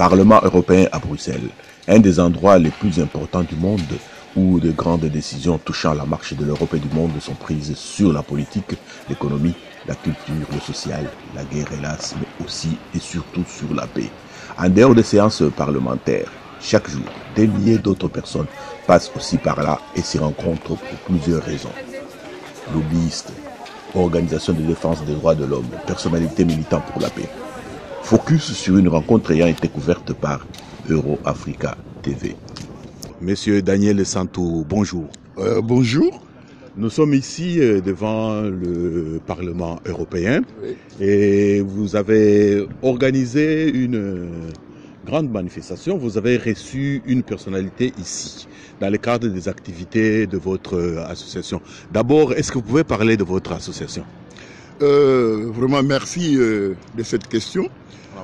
Parlement européen à Bruxelles, un des endroits les plus importants du monde où de grandes décisions touchant la marche de l'Europe et du monde sont prises sur la politique, l'économie, la culture, le social, la guerre hélas, mais aussi et surtout sur la paix. En dehors des séances parlementaires, chaque jour, des milliers d'autres personnes passent aussi par là et s'y rencontrent pour plusieurs raisons. Lobbyistes, organisations de défense des droits de l'homme, personnalités militantes pour la paix. Focus sur une rencontre ayant été couverte par Euro-Africa TV. Monsieur Daniel Santou, bonjour. Bonjour. Nous sommes ici devant le Parlement européen et vous avez organisé une grande manifestation. Vous avez reçu une personnalité ici dans le cadre des activités de votre association. D'abord, est-ce que vous pouvez parler de votre association? Vraiment merci de cette question.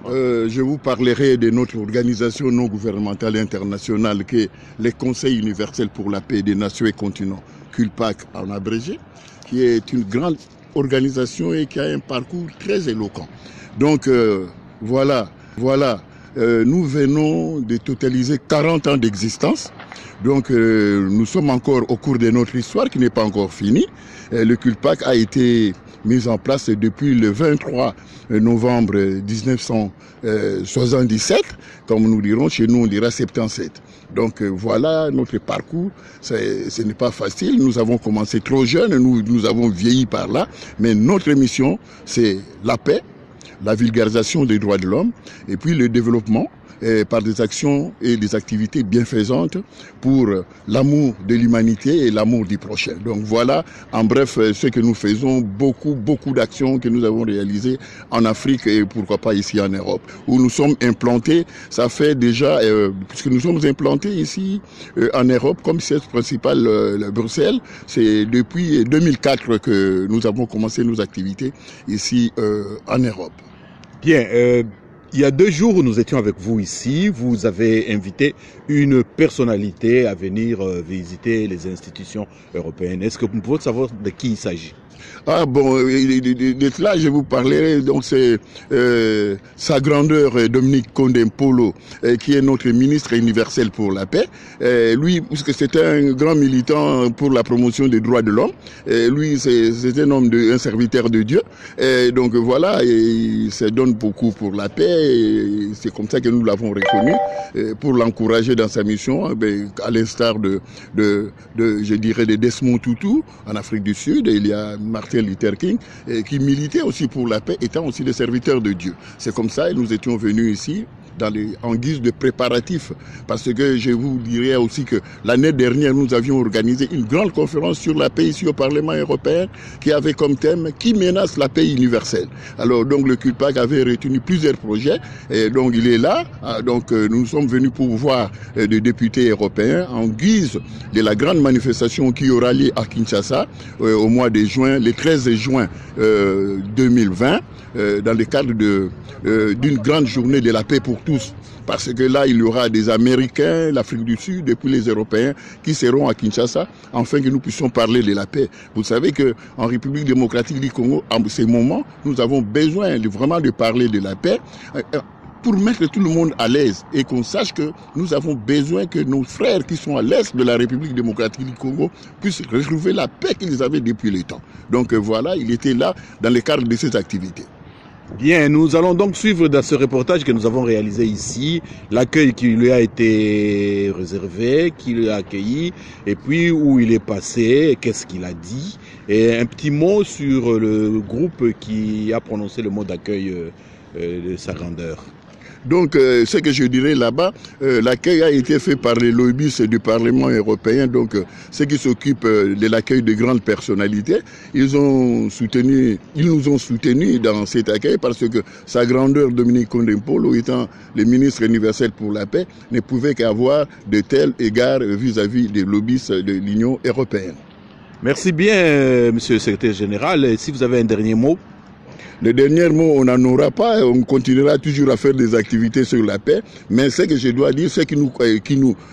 Je vous parlerai de notre organisation non gouvernementale internationale qui est le Conseil universel pour la paix des nations et continents, CULPAC en abrégé, qui est une grande organisation et qui a un parcours très éloquent. Donc voilà, nous venons de totaliser 40 ans d'existence. Donc nous sommes encore au cours de notre histoire qui n'est pas encore finie. Le CULPAC a été mis en place depuis le 23 novembre 1977, comme nous dirons, chez nous on dira 77. Donc voilà notre parcours, ce n'est pas facile, nous avons commencé trop jeunes, nous avons vieilli par là, mais notre mission c'est la paix, la vulgarisation des droits de l'homme et puis le développement par des actions et des activités bienfaisantes pour l'amour de l'humanité et l'amour du prochain. Donc voilà, en bref, ce que nous faisons, beaucoup d'actions que nous avons réalisées en Afrique et pourquoi pas ici en Europe, où nous sommes implantés. Ça fait déjà, puisque nous sommes implantés ici en Europe comme siège principal Bruxelles, c'est depuis 2004 que nous avons commencé nos activités ici en Europe. Bien, il y a 2 jours où nous étions avec vous ici, vous avez invité une personnalité à venir visiter les institutions européennes. Est-ce que vous pouvez savoir de qui il s'agit? Ah bon, de cela je vous parlerai, donc c'est Sa Grandeur Dominique Condé-Mpolo, qui est notre ministre universel pour la paix. Lui, puisque c'est un grand militant pour la promotion des droits de l'homme, lui c'est un homme, un serviteur de Dieu, et donc voilà, il se donne beaucoup pour la paix, c'est comme ça que nous l'avons reconnu, pour l'encourager dans sa mission, à l'instar je dirais, de Desmond Tutu en Afrique du Sud, il y a Martin Luther King, qui militait aussi pour la paix, étant aussi des serviteurs de Dieu. C'est comme ça, et nous étions venus ici en guise de préparatifs, parce que je vous dirais aussi que l'année dernière, nous avions organisé une grande conférence sur la paix ici au Parlement européen, qui avait comme thème « Qui menace la paix universelle ?» Alors, donc, le CULPAC avait retenu plusieurs projets, et donc, il est là. Donc, nous sommes venus pour voir des députés européens en guise de la grande manifestation qui aura lieu à Kinshasa au mois de juin, le 13 juin 2020, dans le cadre d'une grande journée de la paix pour tous. Parce que là, il y aura des Américains, l'Afrique du Sud et puis les Européens qui seront à Kinshasa, afin que nous puissions parler de la paix. Vous savez qu'en République démocratique du Congo, en ces moments, nous avons besoin vraiment de parler de la paix, pour mettre tout le monde à l'aise et qu'on sache que nous avons besoin que nos frères qui sont à l'est de la République démocratique du Congo puissent retrouver la paix qu'ils avaient depuis le temps. Donc voilà, il était là dans le cadre de ces activités. Bien, nous allons donc suivre dans ce reportage que nous avons réalisé ici, l'accueil qui lui a été réservé, qui lui a accueilli, et puis où il est passé, qu'est-ce qu'il a dit, et un petit mot sur le groupe qui a prononcé le mot d'accueil de Sa Grandeur. Donc, ce que je dirais là-bas, l'accueil a été fait par les lobbyistes du Parlement européen, donc ceux qui s'occupent de l'accueil de grandes personnalités. Ils nous ont soutenus dans cet accueil parce que Sa Grandeur Dominique Condé-Mpolo, étant le ministre universel pour la paix, ne pouvait qu'avoir de tels égards vis-à-vis des lobbyistes de l'Union européenne. Merci bien, monsieur le secrétaire général. Si vous avez un dernier mot. Le dernier mot, on n'en aura pas, on continuera toujours à faire des activités sur la paix, mais ce que je dois dire, c'est qui nous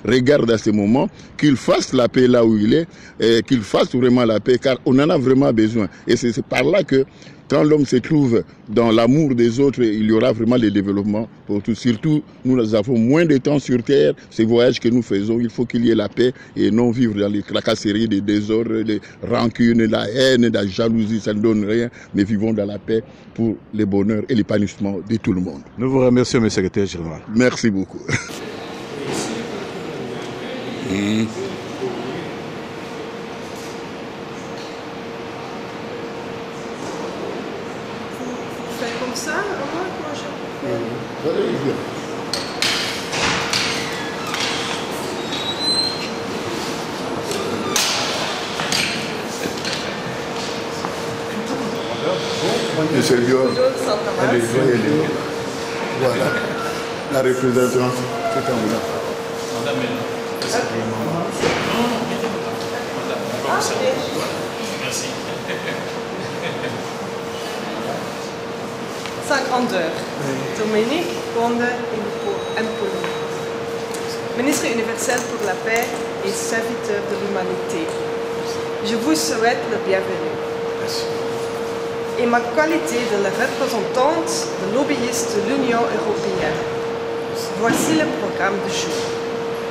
regarde à ce moment, qu'il fasse la paix là où il est, et qu'il fasse vraiment la paix, car on en a vraiment besoin. Et c'est par là que quand l'homme se trouve dans l'amour des autres, il y aura vraiment le développement pour tous. Surtout, nous avons moins de temps sur Terre. Ces voyages que nous faisons, il faut qu'il y ait la paix et non vivre dans les tracasseries, les désordres, les rancunes, la haine, la jalousie, ça ne donne rien. Mais vivons dans la paix pour le bonheur et l'épanouissement de tout le monde. Nous vous remercions, M. le secrétaire général. Merci beaucoup. Comme ça, moi je Monsieur Lior, voilà, la représentante, c'est en là. Merci. 52. Dominique Conde Empoli. Ministre universel pour la paix et serviteur de l'humanité. Je vous souhaite le bienvenu. Merci. Et ma qualité de la représentante de lobbyiste de l'Union européenne. Voici le programme du jour.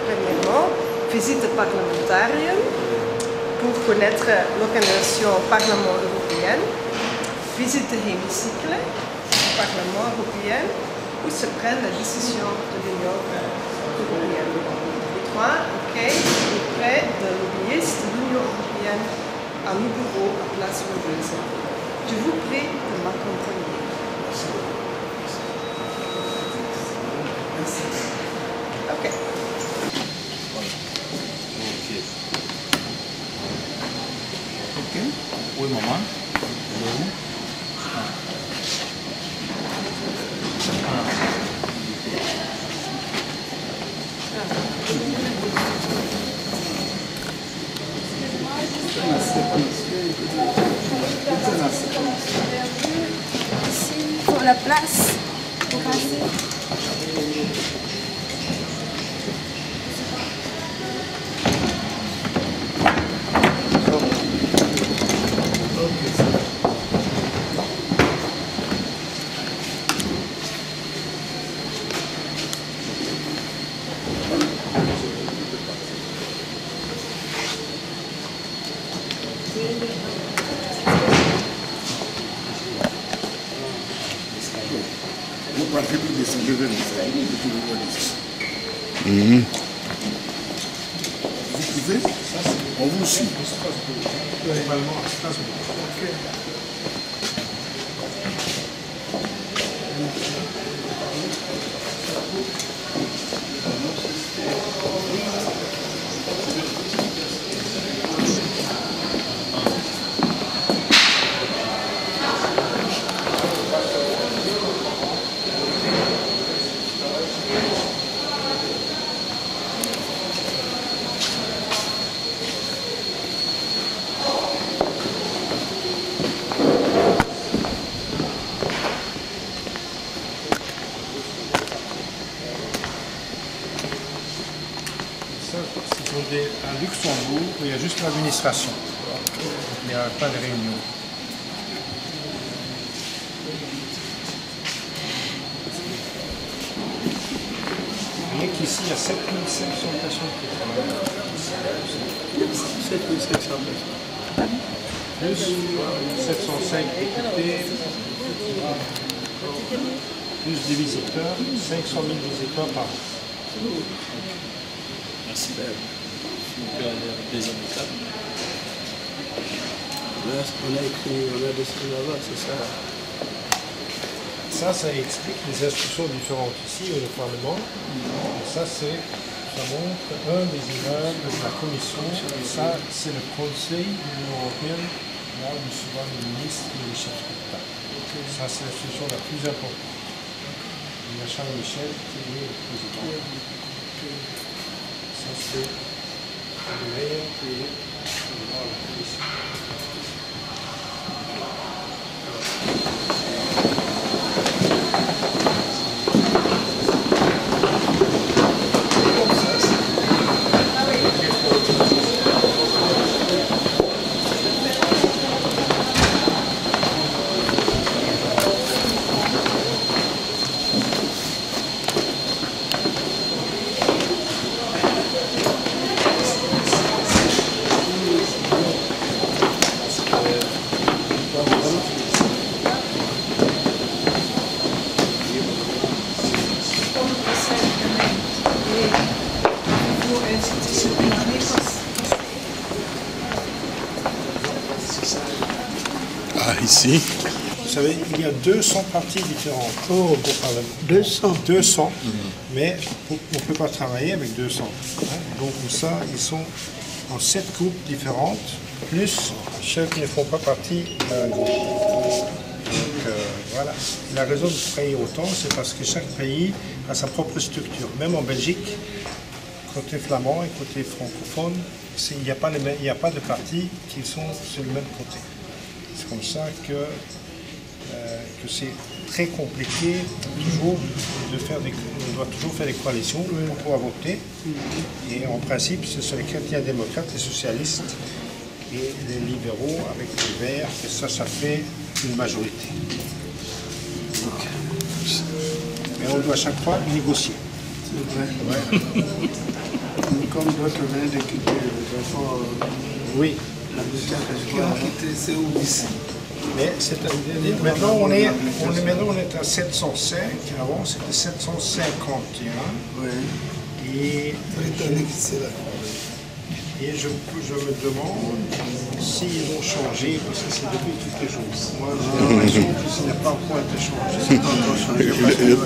Premièrement, visite parlementaire pour connaître l'organisation Parlement européen. Visite de hémicycle du Parlement européen où se prennent les décisions de l'Union européenne. Et 3. Accueil auprès de lobbyistes de l'Union européenne à nos bureaux à Place Louise. Je vous prie de m'accompagner. Merci. OK. Ok. Oui, maman. Ici, pour la place, pour passer. Vous partez pour descendre vers l'escalier, vous pouvez voir ici. Vous pouvez, on vous suit. À Luxembourg, il y a juste l'administration. Il n'y a pas de réunion. Rien qu'ici, il y a 7500 personnes qui travaillent. 7500 personnes. Plus 705 députés, plus des visiteurs, 500 000 visiteurs par an. Merci. Donc, des imitables. Là, on a dessiné là-bas, c'est ça. Ça explique les institutions différentes ici au Parlement. Et ça montre un des immeubles de la Commission. Et ça, c'est le Conseil de l'Union européenne, là où souvent les ministres et les chefs d'État. Ça, c'est l'institution la plus importante. Il y a Charles Michel qui est le président. Ça, c'est le maire qui est président de la Commission. Ah, ici. Vous savez, il y a 200 partis différentes au Parlement. 200. Mais on ne peut pas travailler avec 200. Hein. Donc pour ça, ils sont en 7 groupes différentes, plus ceux qui ne font pas partie d'un groupe. Donc voilà. La raison de travailler autant, c'est parce que chaque pays a sa propre structure. Même en Belgique, côté flamand et côté francophone, il n'y a pas de partis qui sont sur le même côté. C'est comme ça que c'est très compliqué toujours on doit toujours faire des coalitions pour pouvoir voter. Et en principe, ce sont les chrétiens démocrates, les socialistes et les libéraux avec les verts, et ça fait une majorité. Mais on doit à chaque fois négocier. C'est vrai. Comme d'autres venaient de quitter, de toute façon, Oui. la Belgique a quitté, c'est où ici? Mais maintenant on est à 705, avant c'était 751. Oui. Et Britannique, c'est là. Et je me demande s'ils ont changé, parce que c'est depuis quelque chose. Moi, j'ai l'impression que ce n'est pas encore été changé.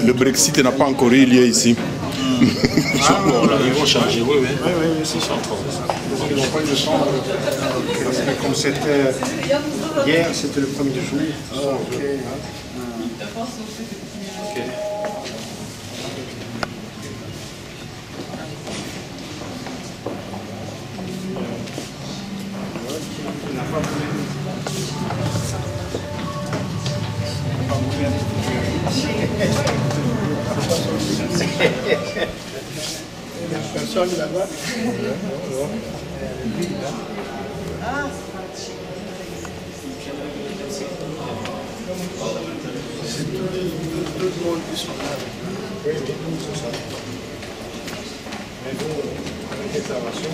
Le Brexit n'a pas encore eu lieu ici. Ils vont changer, oui. Oui, c'est ça. Ils n'ont pas eu le temps. Parce que comme c'était hier, c'était le premier jour. Ok. Personne là-bas. C'est tout le monde qui sont là. Oui, c'est ça. Mais bon, avec déclaration,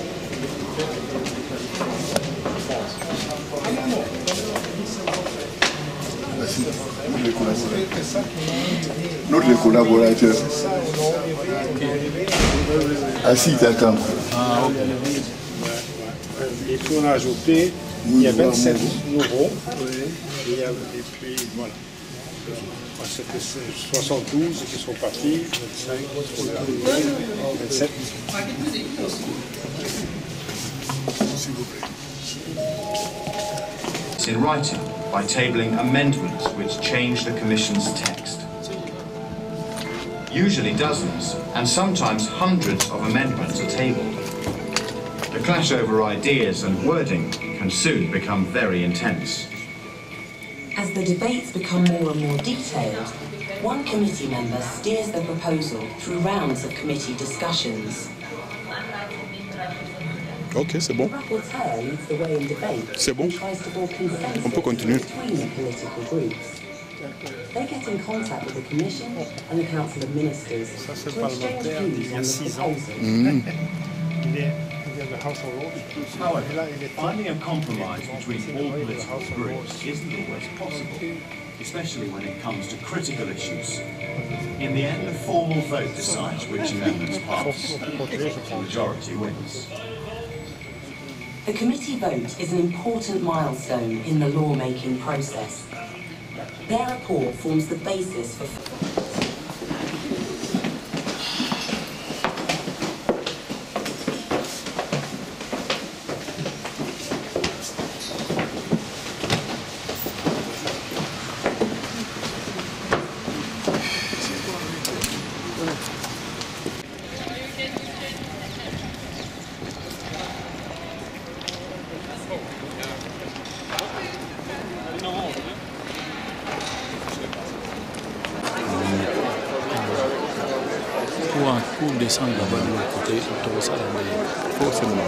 Notre collaborateur. Ah si, t'attends. Et puis on a ajouté, il y a 27 nouveaux. Et puis voilà. C'était 72 qui sont partis, 25, 27. S'il vous plaît. In writing by tabling amendments which change the Commission's text. Usually dozens, and sometimes hundreds of amendments are tabled. The clash over ideas and wording can soon become very intense. As the debates become more and more detailed, one committee member steers the proposal through rounds of committee discussions. Ok, c'est bon. The rapporteur leads the way in debate C'est bon. and tries to build consensus On peut continuer. between the political groups. They get in contact with the Commission and the Council of Ministers to exchange views on the proposal. However, finding a compromise between all political groups isn't always possible, especially when it comes to critical issues. In the end, a formal vote decides which amendments pass. The majority wins. The committee vote is an important milestone in the law-making process. Their report forms the basis for... Pour descendre là-bas de l'autre côté, on trouve ça dans des forcément.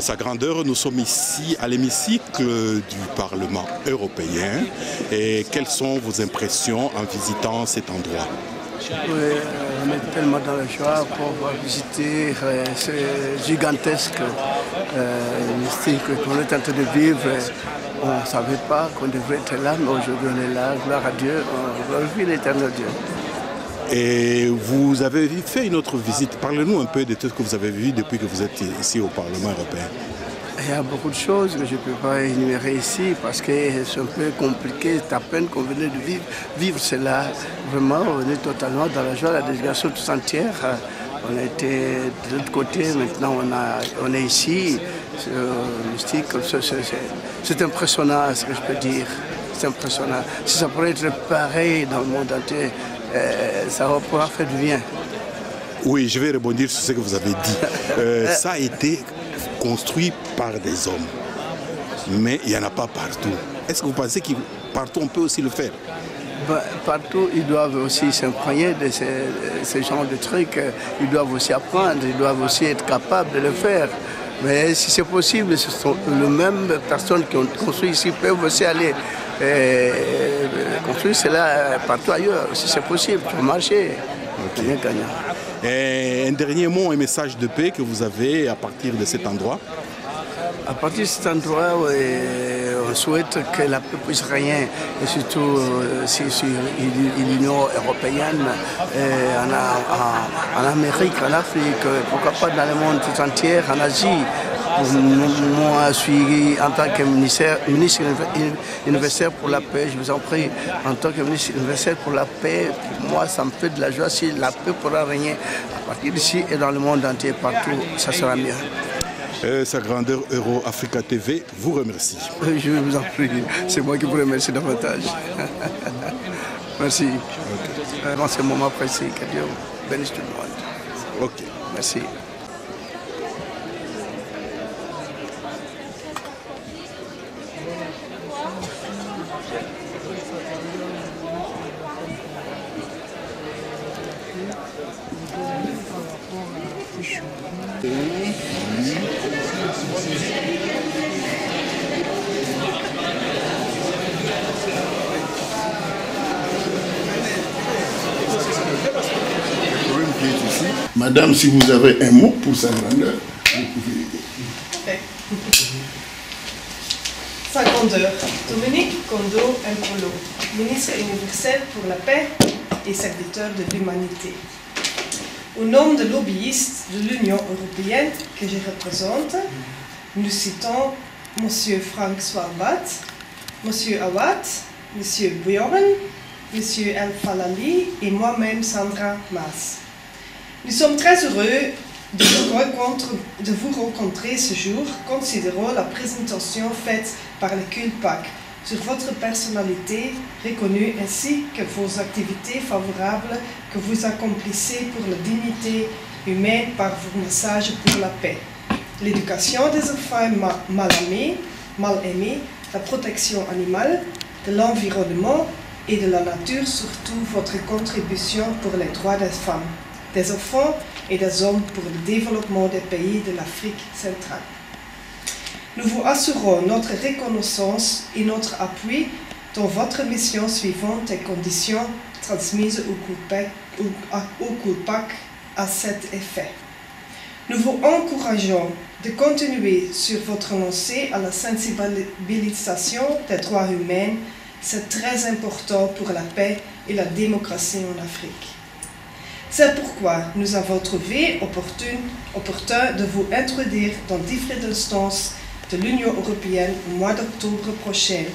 Sa Grandeur, nous sommes ici à l'hémicycle du Parlement européen. Et quelles sont vos impressions en visitant cet endroit? Oui, on est tellement dans la joie pour visiter ce gigantesque mystique qu'on est en train de vivre. On ne savait pas qu'on devrait être là, mais aujourd'hui on est là, gloire à Dieu, on glorifie l'éternel Dieu. Et vous avez fait une autre visite. Parlez-nous un peu de tout ce que vous avez vu depuis que vous êtes ici au Parlement européen. Il y a beaucoup de choses que je ne peux pas énumérer ici parce que c'est un peu compliqué. C'est à peine qu'on venait de vivre cela. Vraiment, on est totalement dans la joie, la délégation toute entière. On a été de l'autre côté, maintenant on est ici. Mystique, c'est impressionnant ce que je peux dire. C'est impressionnant. Si ça pourrait être pareil dans le monde entier, ça va pouvoir faire du bien. Oui, je vais rebondir sur ce que vous avez dit. Ça a été construit par des hommes, mais il n'y en a pas partout. Est-ce que vous pensez que partout on peut aussi le faire? Partout, ils doivent aussi s'imprégner de ces genres de trucs. Ils doivent aussi apprendre, ils doivent aussi être capables de le faire. Mais si c'est possible, ce sont les mêmes personnes qui ont construit ici peuvent aussi aller construire cela partout ailleurs. Si c'est possible, sur le marché. Okay. Bien gagnant. Et un dernier mot, un message de paix que vous avez à partir de cet endroit? À partir de cet endroit, on souhaite que la paix puisse régner, et surtout sur l'Union européenne, en Amérique, en Afrique, pourquoi pas dans le monde tout entier, en Asie. Moi, je suis en tant que ministre universel pour la paix, je vous en prie, en tant que ministre universel pour la paix, pour moi, ça me fait de la joie si la paix pourra régner à partir d'ici et dans le monde entier, partout, ça sera mieux. Sa Grandeur Euro-Africa TV vous remercie. Je vous en prie, c'est moi qui vous remercie davantage. Merci. Vraiment, c'est un moment précis, que Dieu bénisse tout le monde. Ok. Merci. Madame, si vous avez un mot pour Sa Grandeur, vous pouvez. Okay. Sa Grandeur, Dominique Kondo Mpolo, ministre universel pour la paix et serviteur de l'humanité. Au nom des lobbyistes de l'Union européenne que je représente, nous citons M. Frank Swarbat, M. Awad, M. Bjorn, M. El Falali et moi-même Sandra Mas. Nous sommes très heureux de vous rencontrer ce jour, considérant la présentation faite par le CULPAC sur votre personnalité reconnue ainsi que vos activités favorables que vous accomplissez pour la dignité humaine par vos messages pour la paix. L'éducation des enfants mal aimés, la protection animale, de l'environnement et de la nature, surtout votre contribution pour les droits des femmes, des enfants et des hommes pour le développement des pays de l'Afrique centrale. Nous vous assurons notre reconnaissance et notre appui dans votre mission suivant les conditions transmises au CULPAC à cet effet. Nous vous encourageons de continuer sur votre lancée à la sensibilisation des droits humains. C'est très important pour la paix et la démocratie en Afrique. C'est pourquoi nous avons trouvé opportun de vous introduire dans différentes instances de l'Union européenne au mois d'octobre prochain,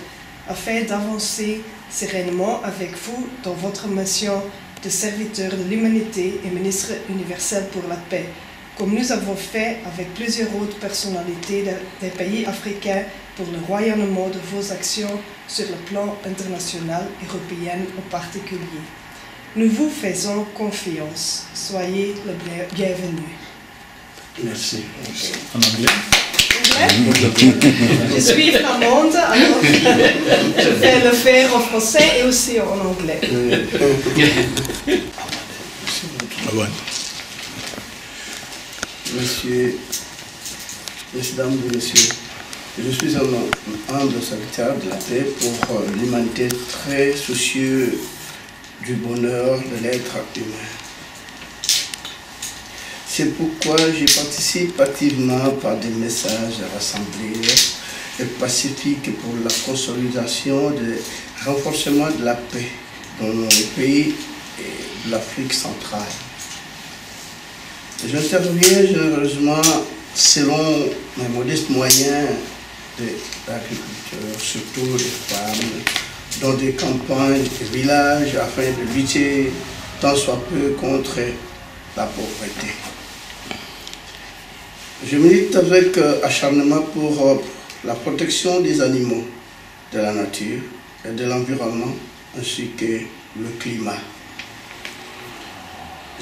afin d'avancer sereinement avec vous dans votre mission de serviteur de l'humanité et ministre universel pour la paix, comme nous avons fait avec plusieurs autres personnalités des pays africains pour le rayonnement de vos actions sur le plan international, européen en particulier. Nous vous faisons confiance. Soyez le bienvenu. Merci. En anglais? Je suis flamande, alors je vais le faire en français et aussi en anglais. Monsieur mesdames et messieurs, je suis un humble serviteur de la paix pour l'humanité, très soucieux du bonheur de l'être humain. C'est pourquoi je participe activement par des messages rassemblés et pacifiques pour la consolidation et le renforcement de la paix dans les pays de l'Afrique centrale. J'interviens généreusement selon mes modestes moyens de l'agriculture, surtout les femmes, dans des campagnes et villages afin de lutter tant soit peu contre la pauvreté. Je milite avec acharnement pour la protection des animaux, de la nature et de l'environnement, ainsi que le climat.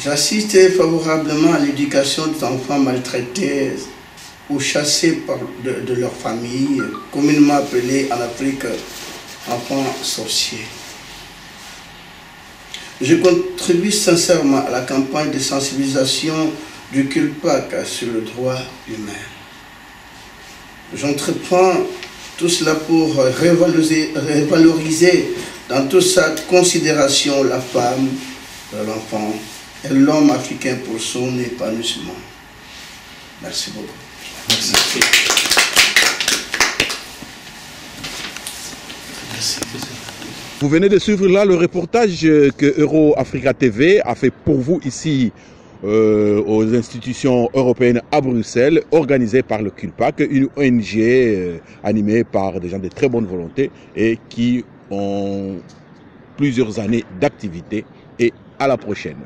J'assiste favorablement à l'éducation des enfants maltraités ou chassés de leur famille, communément appelés en Afrique enfants sorciers. Je contribue sincèrement à la campagne de sensibilisation du CULPAC sur le droit humain. J'entreprends tout cela pour revaloriser dans toute sa considération la femme, l'enfant et l'homme africain pour son épanouissement. Merci beaucoup. Merci. Vous venez de suivre là le reportage que Euro-Africa TV a fait pour vous ici aux institutions européennes à Bruxelles, organisé par le CULPAC, une ONG animée par des gens de très bonne volonté et qui ont plusieurs années d'activité. Et à la prochaine.